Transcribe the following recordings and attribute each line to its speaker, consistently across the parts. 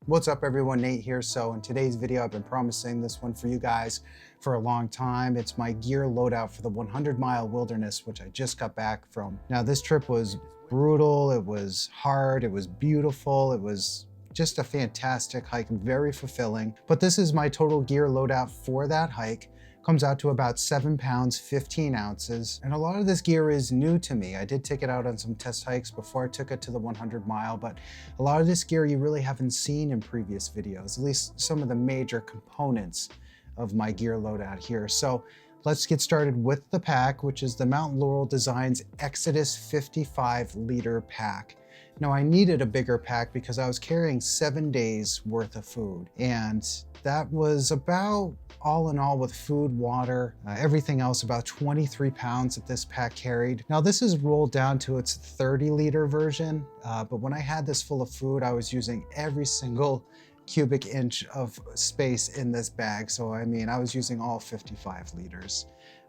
Speaker 1: What's up everyone, Nate here. So in today's video, I've been promising this one for you guys for a long time. It's my gear loadout for the 100-mile wilderness, which I just got back from. Now this trip was brutal, it was hard, it was beautiful, it was just a fantastic hike, very fulfilling. But this is my total gear loadout for that hike. Comes out to about 7 pounds, 15 ounces. And a lot of this gear is new to me. I did take it out on some test hikes before I took it to the 100 mile, but a lot of this gear you really haven't seen in previous videos, at least some of the major components of my gear loadout here. So let's get started with the pack, which is the Mount Laurel Designs Exodus 55 liter pack. Now I needed a bigger pack because I was carrying 7 days worth of food, and that was about, all in all with food, water, everything else, about 23 pounds that this pack carried. Now this is rolled down to its 30 liter version, but when I had this full of food, I was using every single cubic inch of space in this bag. So I mean, I was using all 55 liters.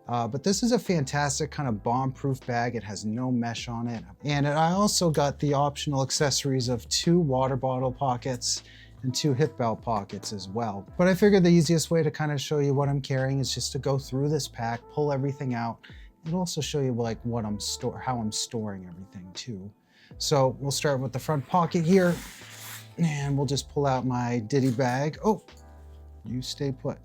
Speaker 1: But this is a fantastic kind of bomb-proof bag. It has no mesh on it. And I also got the optional accessories of 2 water bottle pockets and 2 hip belt pockets as well. But I figured the easiest way to kind of show you what I'm carrying is just to go through this pack, pull everything out, and also show you like what how I'm storing everything too. So we'll start with the front pocket here, and we'll just pull out my Ditty bag. Oh, you stay put.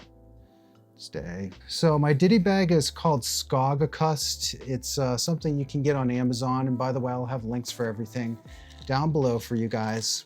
Speaker 1: Stay. So my Ditty bag is called 𝐒𝐔𝐁𝐒𝐑𝐈𝐍. It's something you can get on Amazon, and by the way, I'll have links for everything down below for you guys.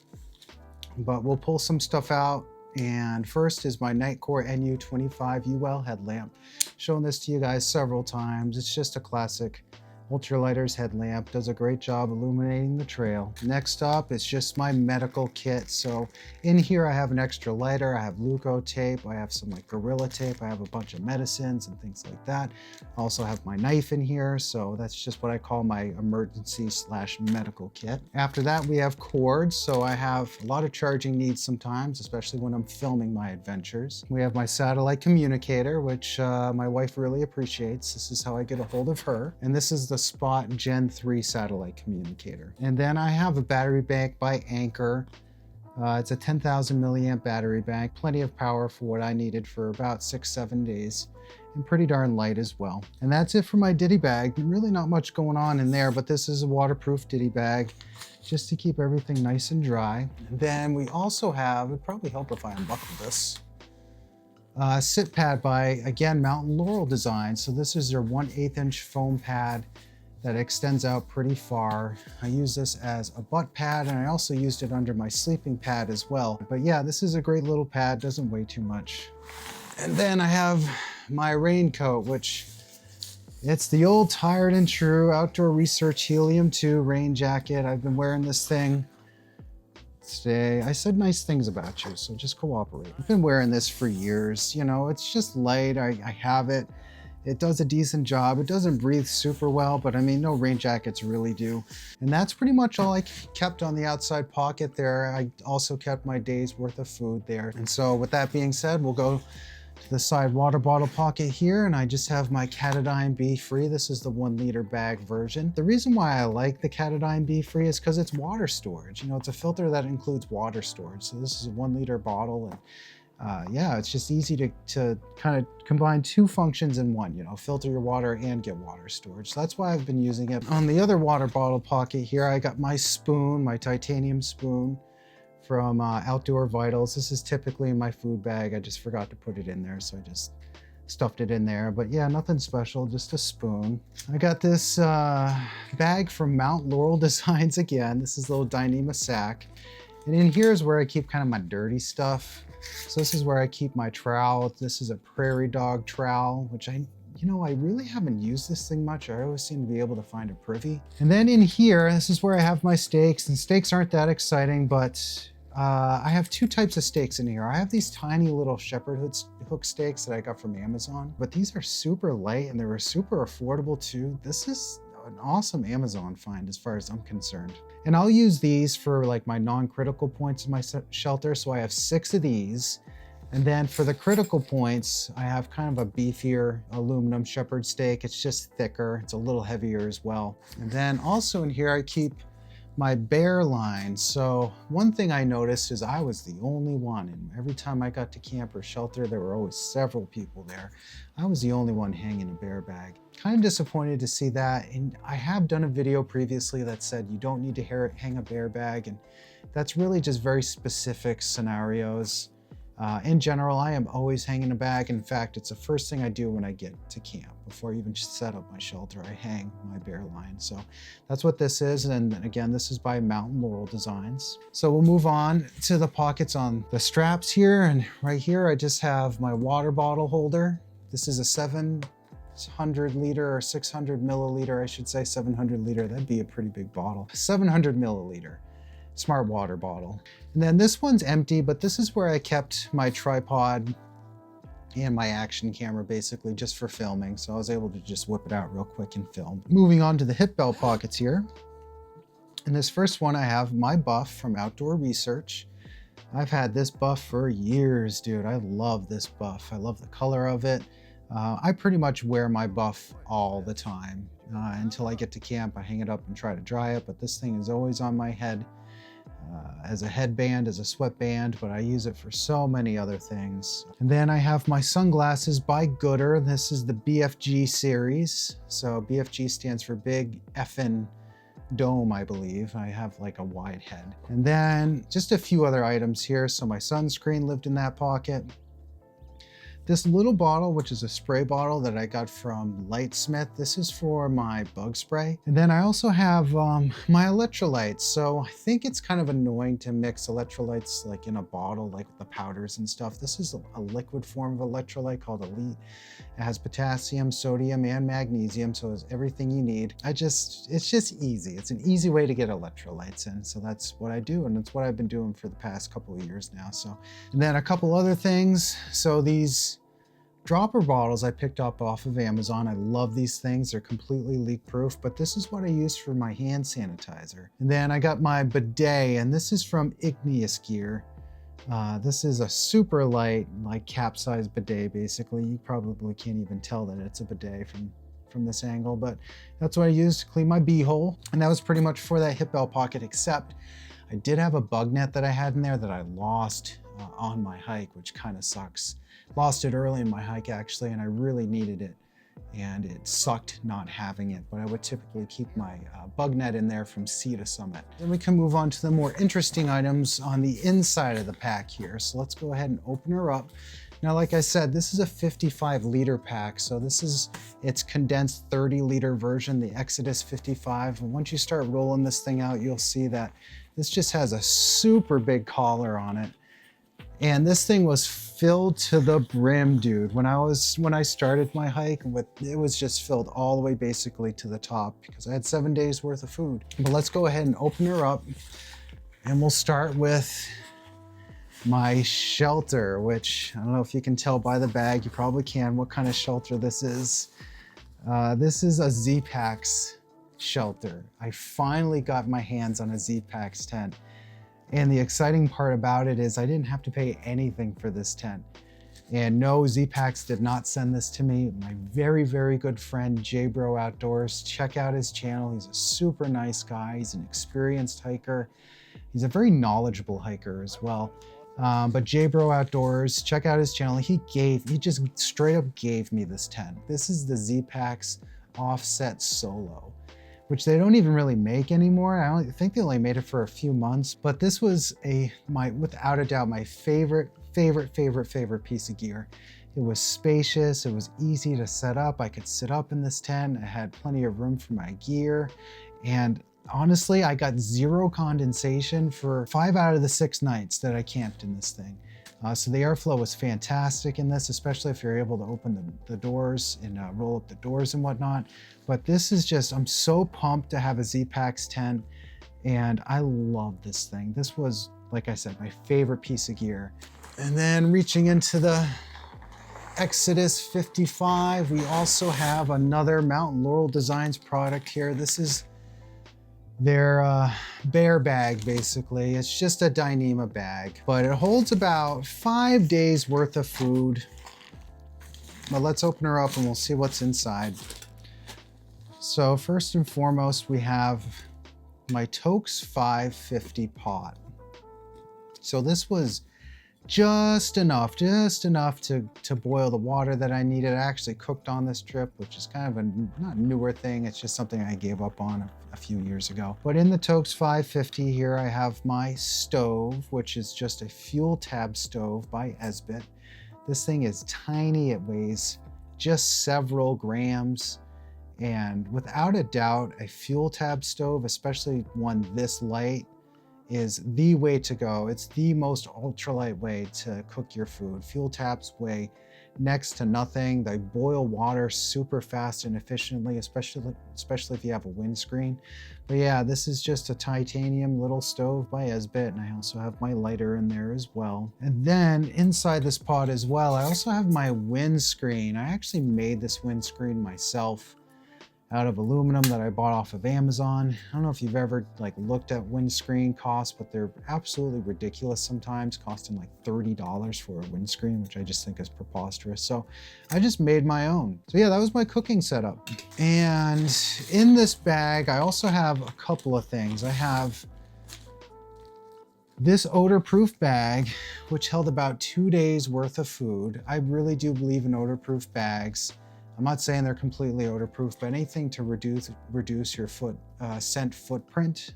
Speaker 1: But we'll pull some stuff out, and first is my Nitecore NU25UL headlamp. Shown this to you guys several times. It's just a classic Ultralighter's headlamp, does a great job illuminating the trail. Next up is just my medical kit. So in here I have an extra lighter, I have Leuko tape, I have some like Gorilla tape, I have a bunch of medicines and things like that. I also have my knife in here, so that's just what I call my emergency/medical kit. After that we have cords, so I have a lot of charging needs sometimes, especially when I'm filming my adventures. We have my satellite communicator, which my wife really appreciates. This is how I get a hold of her. And this is the Spot Gen 3 satellite communicator. And then I have a battery bank by Anker. It's a 10,000 milliamp battery bank, plenty of power for what I needed for about 6-7 days, and pretty darn light as well. And that's it for my Ditty bag. Really not much going on in there, but this is a waterproof Ditty bag just to keep everything nice and dry. And then we also have, it'd probably help if I unbuckle this, sit pad by, again, Mountain Laurel Designs. So this is their 1/8 inch foam pad that extends out pretty far. I use this as a butt pad, and I also used it under my sleeping pad as well. But yeah, this is a great little pad, doesn't weigh too much. And then I have my raincoat, which it's the old tried and true Outdoor Research Helium 2 rain jacket. I've been wearing this thing today. I said nice things about you, so just cooperate. I've been wearing this for years. You know, it's just light. I have it. It does a decent job. It doesn't breathe super well, but I mean, no rain jackets really do. And that's pretty much all I kept on the outside pocket there. I also kept my day's worth of food there. And so with that being said, we'll go to the side water bottle pocket here, and I just have my Katadyn Be-Free. This is the 1 liter bag version. The reason why I like the Katadyn Be-Free is because it's water storage. You know, it's a filter that includes water storage. So this is a 1 liter bottle, and yeah, it's just easy to kind of combine 2 functions in one, you know, filter your water and get water storage. So that's why I've been using it. On the other water bottle pocket here, I got my spoon, my titanium spoon from Outdoor Vitals. This is typically in my food bag. I just forgot to put it in there, so I just stuffed it in there. But yeah, nothing special, just a spoon. I got this bag from Mount Laurel Designs again. This is a little Dyneema sack. And in here is where I keep kind of my dirty stuff. So this is where I keep my trowel. This is a prairie dog trowel, which I really haven't used this thing much. I always seem to be able to find it privy. And then in here, this is where I have my stakes, and stakes aren't that exciting, but I have 2 types of stakes in here. I have these tiny little shepherd hook stakes that I got from Amazon, but these are super light and they were super affordable too. This is an awesome Amazon find as far as I'm concerned. And I'll use these for like my non-critical points in my shelter. So I have 6 of these. And then for the critical points, I have kind of a beefier aluminum shepherd stake. It's just thicker. It's a little heavier as well. And then also in here, I keep my bear line. So one thing I noticed is I was the only one, and every time I got to camp or shelter, there were always several people there. I was the only one hanging a bear bag. Kind of disappointed to see that, and I have done a video previously that said you don't need to hang a bear bag, and that's really just very specific scenarios. In general, I am always hanging a bag. In fact, it's the first thing I do when I get to camp. Before I even set up my shelter, I hang my bear line. So that's what this is. And again, this is by Mountain Laurel Designs. So we'll move on to the pockets on the straps here. And right here, I just have my water bottle holder. This is a 700 liter or 600 milliliter, I should say 700 liter. That'd be a pretty big bottle. 700 milliliter. Smart water bottle. And then this one's empty, but this is where I kept my tripod and my action camera basically just for filming. So I was able to just whip it out real quick and film. Moving on to the hip belt pockets here. In this first one, I have my buff from Outdoor Research. I've had this buff for years, dude. I love this buff. I love the color of it. I pretty much wear my buff all the time. Until I get to camp, I hang it up and try to dry it, but this thing is always on my head. As a headband, as a sweatband, but I use it for so many other things. And then I have my sunglasses by Gooder. This is the BFG series. So BFG stands for Big Effin' Dome, I believe. I have like a wide head. And then just a few other items here. So my sunscreen lived in that pocket. This little bottle, which is a spray bottle that I got from Lightsmith, this is for my bug spray. And then I also have my electrolytes. So I think it's kind of annoying to mix electrolytes like in a bottle, like with the powders and stuff. This is a liquid form of electrolyte called Elite. It has potassium, sodium, and magnesium, so it's everything you need. It's just easy. It's an easy way to get electrolytes in. So that's what I do, and it's what I've been doing for the past couple of years now. So, and then a couple other things. So these dropper bottles I picked up off of Amazon. I love these things. They're completely leak proof, but this is what I use for my hand sanitizer. And then I got my bidet, and this is from 𝐒𝐔𝐁𝐒𝐑𝐈𝐍𝐿. This is a super light, like capsized bidet, basically. You probably can't even tell that it's a bidet from this angle, but that's what I use to clean my beehole. And that was pretty much for that hip belt pocket, except I did have a bug net that I had in there that I lost on my hike, which kind of sucks. Lost it early in my hike actually, and I really needed it, and it sucked not having it, but I would typically keep my bug net in there from sea to summit. Then we can move on to the more interesting items on the inside of the pack here. So let's go ahead and open her up. Now, like I said, this is a 55 liter pack. So this is its condensed 30 liter version, the Exodus 55. And once you start rolling this thing out, you'll see that this just has a super big collar on it. And this thing was filled to the brim, dude. When I started my hike, it was just filled all the way basically to the top because I had 7 days worth of food. But let's go ahead and open her up, and we'll start with my shelter, which I don't know if you can tell by the bag. You probably can what kind of shelter this is. This is a 𝐒𝐔𝐁𝐒𝐑𝐈𝐍𝐿 shelter. I finally got my hands on a 𝐒𝐔𝐁𝐒𝐑𝐈𝐍𝐿 tent. And the exciting part about it is I didn't have to pay anything for this tent. And no, 𝐒𝐔𝐁𝐒𝐑𝐈𝐍𝐿 did not send this to me. My very, very good friend, 𝐿Bro Outdoors. Check out his channel. He's a super nice guy. He's an experienced hiker. He's a very knowledgeable hiker as well. But 𝐿Bro Outdoors, check out his channel. He just straight up gave me this tent. This is the 𝐒𝐔𝐁𝐒𝐑𝐈𝐍𝐿 Offset Solo, which they don't even really make anymore. I think they only made it for a few months, but this was without a doubt, my favorite piece of gear. It was spacious, it was easy to set up. I could sit up in this tent. I had plenty of room for my gear. And honestly, I got zero condensation for 5 out of the 6 nights that I camped in this thing. So the airflow was fantastic in this, especially if you're able to open the doors and roll up the doors and whatnot. But this is just, I'm so pumped to have a 𝐒𝐔𝐁𝐒𝐑𝐈𝐍𝐿 tent, and I love this thing. This was, like I said, my favorite piece of gear. And then reaching into the Exodus 55, we also have another Mountain Laurel Designs product here. This is their bear bag, basically. It's just a Dyneema bag, but it holds about 5 days worth of food. But let's open her up and we'll see what's inside. So first and foremost, we have my 𝐒𝐔𝐁𝐒𝐂𝐑𝐈𝐍𝐿 pot. So this was just enough to boil the water that I needed. I actually cooked on this trip, which is kind of a not newer thing. It's just something I gave up on a few years ago. But in the 𝐒𝐂𝐑𝐈𝐍𝐿 here, I have my stove, which is just a fuel tab stove by 𝐒𝐍𝐵. This thing is tiny. It weighs just several grams. And without a doubt, a fuel tab stove, especially one this light, is the way to go. It's the most ultralight way to cook your food. Fuel tabs weigh next to nothing. They boil water super fast and efficiently, especially if you have a windscreen. But yeah, this is just a titanium little stove by 𝐒𝐍𝐵, and I also have my lighter in there as well. And then inside this pot as well, I also have my windscreen. I actually made this windscreen myself out of aluminum that I bought off of Amazon. I don't know if you've ever looked at windscreen costs, but they're absolutely ridiculous sometimes, costing like $30 for a windscreen, which I just think is preposterous. So I just made my own. So yeah, that was my cooking setup. And in this bag, I also have a couple of things. I have this odor-proof bag, which held about 2 days worth of food. I really do believe in odor-proof bags. I'm not saying they're completely odor-proof, but anything to reduce your scent footprint,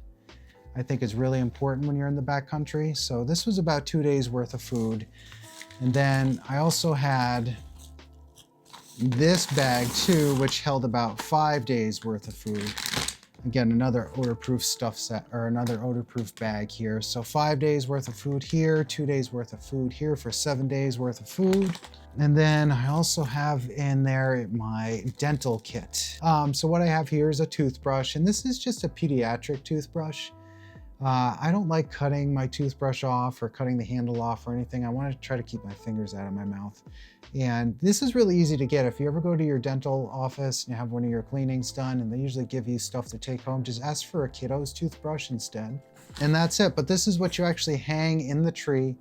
Speaker 1: I think is really important when you're in the backcountry. So this was about 2 days worth of food. And then I also had this bag too, which held about 5 days worth of food. Again, another odor-proof stuff set, or another odor-proof bag here. So 5 days worth of food here, 2 days worth of food here for 7 days worth of food. And then I also have in there my dental kit. So what I have here is a toothbrush, and this is just a pediatric toothbrush. I don't like cutting my toothbrush off or cutting the handle off or anything. I want to try to keep my fingers out of my mouth. And this is really easy to get. If you ever go to your dental office and you have one of your cleanings done, and they usually give you stuff to take home, just ask for a kiddo's toothbrush instead. And that's it. But this is what you actually hang in the tree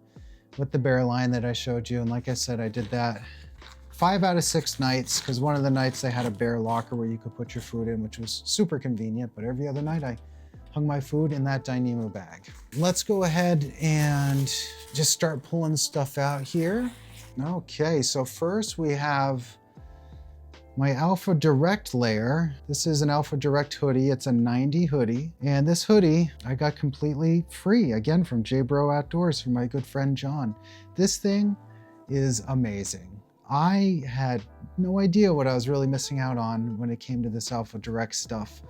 Speaker 1: with the bear line that I showed you. And like I said, I did that 5 out of 6 nights, because one of the nights they had a bear locker where you could put your food in, which was super convenient. But every other night I hung my food in that Dyneema bag. Let's go ahead and just start pulling stuff out here. Okay, so first we have my Alpha Direct layer. This is an Alpha Direct hoodie. It's a 90 hoodie. And this hoodie I got completely free, again, from J-Bro Outdoors from my good friend John. This thing is amazing. I had no idea what I was really missing out on when it came to this Alpha Direct stuff.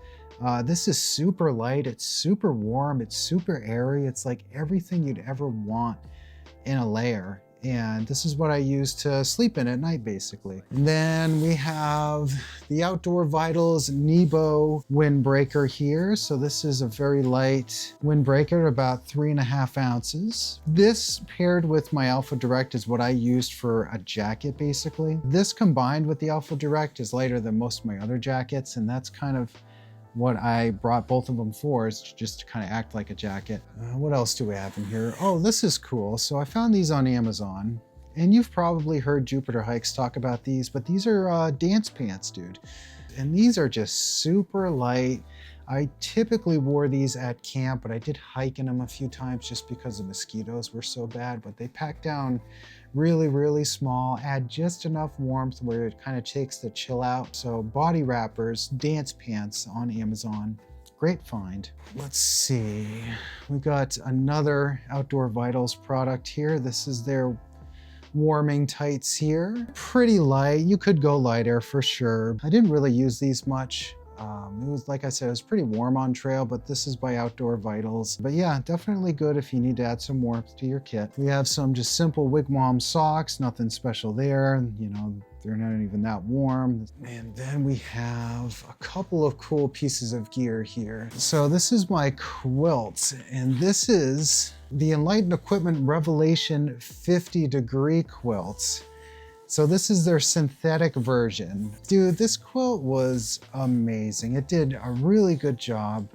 Speaker 1: This is super light, it's super warm, it's super airy. It's like everything you'd ever want in a layer. And this is what I use to sleep in at night, basically. And then we have the Outdoor Vitals Nebo windbreaker here. So this is a very light windbreaker, about 3.5 ounces. This paired with my Alpha Direct is what I used for a jacket, basically. This combined with the Alpha Direct is lighter than most of my other jackets, and that's kind of what I brought both of them for, is just to kind of act like a jacket. What else do we have in here? Oh, this is cool. So I found these on Amazon, and you've probably heard Jupiter Hikes talk about these, but these are dance pants, dude. And these are just super light. I typically wore these at camp, but I did hike in them a few times just because the mosquitoes were so bad. But they pack down really, really small, add just enough warmth where it kind of takes the chill out. So body wrappers, dance pants on Amazon. Great find. Let's see. We got another Outdoor Vitals product here. This is their warming tights here. Pretty light. You could go lighter for sure. I didn't really use these much. It was, like I said, it was pretty warm on trail, but this is by Outdoor Vitals. But yeah, definitely good if you need to add some warmth to your kit. We have some just simple wigwam socks, nothing special there. You know, they're not even that warm. And then we have a couple of cool pieces of gear here. So this is my quilt, and this is the Enlightened Equipment Revelation 50-degree quilt. So this is their synthetic version. Dude, this quilt was amazing. It did a really good job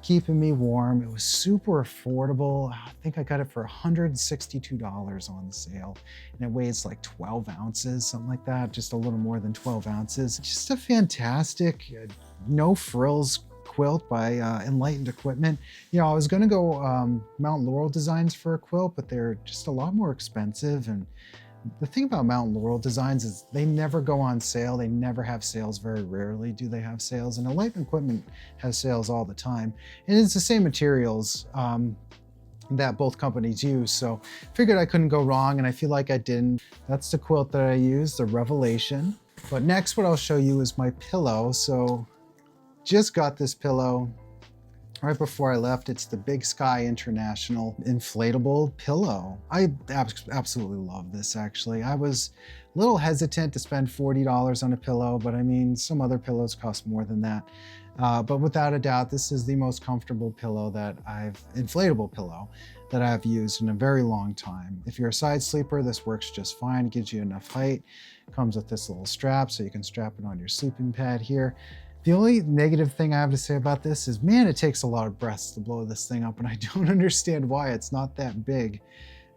Speaker 1: keeping me warm. It was super affordable. I think I got it for $162 on sale. And it weighs like 12 ounces, something like that, just a little more than 12 ounces. Just a fantastic, no frills quilt by Enlightened Equipment. You know, I was gonna go Mount Laurel designs for a quilt, but they're just a lot more expensive. And the thing about Mount Laurel designs is they never go on sale. They never have sales. Very rarely do they have sales. And Enlightened Equipment has sales all the time. And it's the same materials that both companies use. So figured I couldn't go wrong, and I feel like I didn't. That's the quilt that I used, the Revelation. But next, what I'll show you is my pillow. So just got this pillow right before I left. It's the Big Sky International inflatable pillow. I absolutely love this, actually. I was a little hesitant to spend $40 on a pillow, but I mean, some other pillows cost more than that. But without a doubt, this is the most comfortable pillow inflatable pillow that I've used in a very long time. If you're a side sleeper, this works just fine. It gives you enough height. Comes with this little strap, so you can strap it on your sleeping pad here. The only negative thing I have to say about this is, man, it takes a lot of breaths to blow this thing up, and I don't understand why. It's not that big.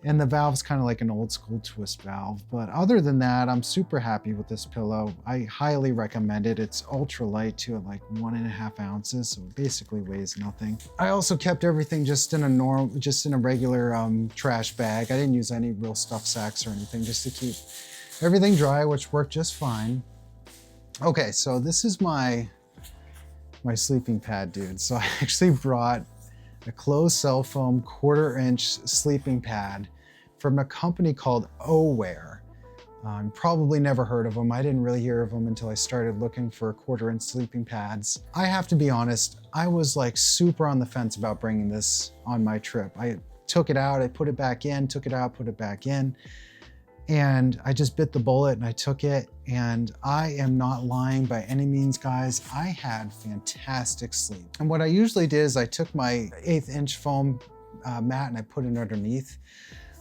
Speaker 1: And the valve's kind of like an old school twist valve. But other than that, I'm super happy with this pillow. I highly recommend it. It's ultralight too, at like 1.5 ounces, so it basically weighs nothing. I also kept everything just in a regular trash bag. I didn't use any real stuff sacks or anything, just to keep everything dry, which worked just fine. Okay, so this is my sleeping pad, dude. So I actually brought a closed cell foam 1/4 inch sleeping pad from a company called 𝐒𝐔𝐁𝐒𝐂𝐑𝐈𝐏𝐍. Probably never heard of them. I didn't really hear of them until I started looking for 1/4 inch sleeping pads. I have to be honest, I was like super on the fence about bringing this on my trip. I took it out, I put it back in, took it out, put it back in. And I just bit the bullet and I took it, and I am not lying by any means, guys. I had fantastic sleep. And what I usually did is I took my 1/8 inch foam mat and I put it underneath.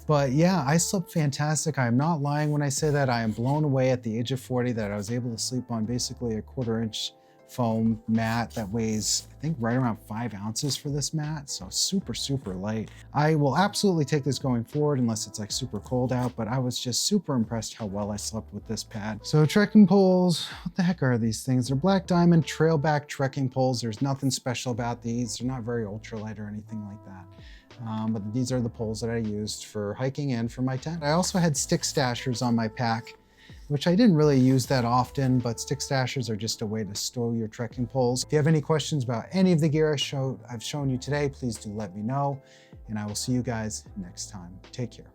Speaker 1: But yeah, I slept fantastic. I am not lying when I say that. I am blown away at the age of 40 that I was able to sleep on basically a 1/4 inch foam mat that weighs, I think, right around 5 ounces for this mat. So super, super light. I will absolutely take this going forward unless it's like super cold out, but I was just super impressed how well I slept with this pad. So trekking poles, what the heck are these things? They're Black Diamond Trailback trekking poles. There's nothing special about these. They're not very ultralight or anything like that. But these are the poles that I used for hiking and for my tent. I also had stick stashers on my pack, which I didn't really use that often, but stick stashers are just a way to store your trekking poles. If you have any questions about any of the gear I've shown you today, please do let me know, and I will see you guys next time. Take care.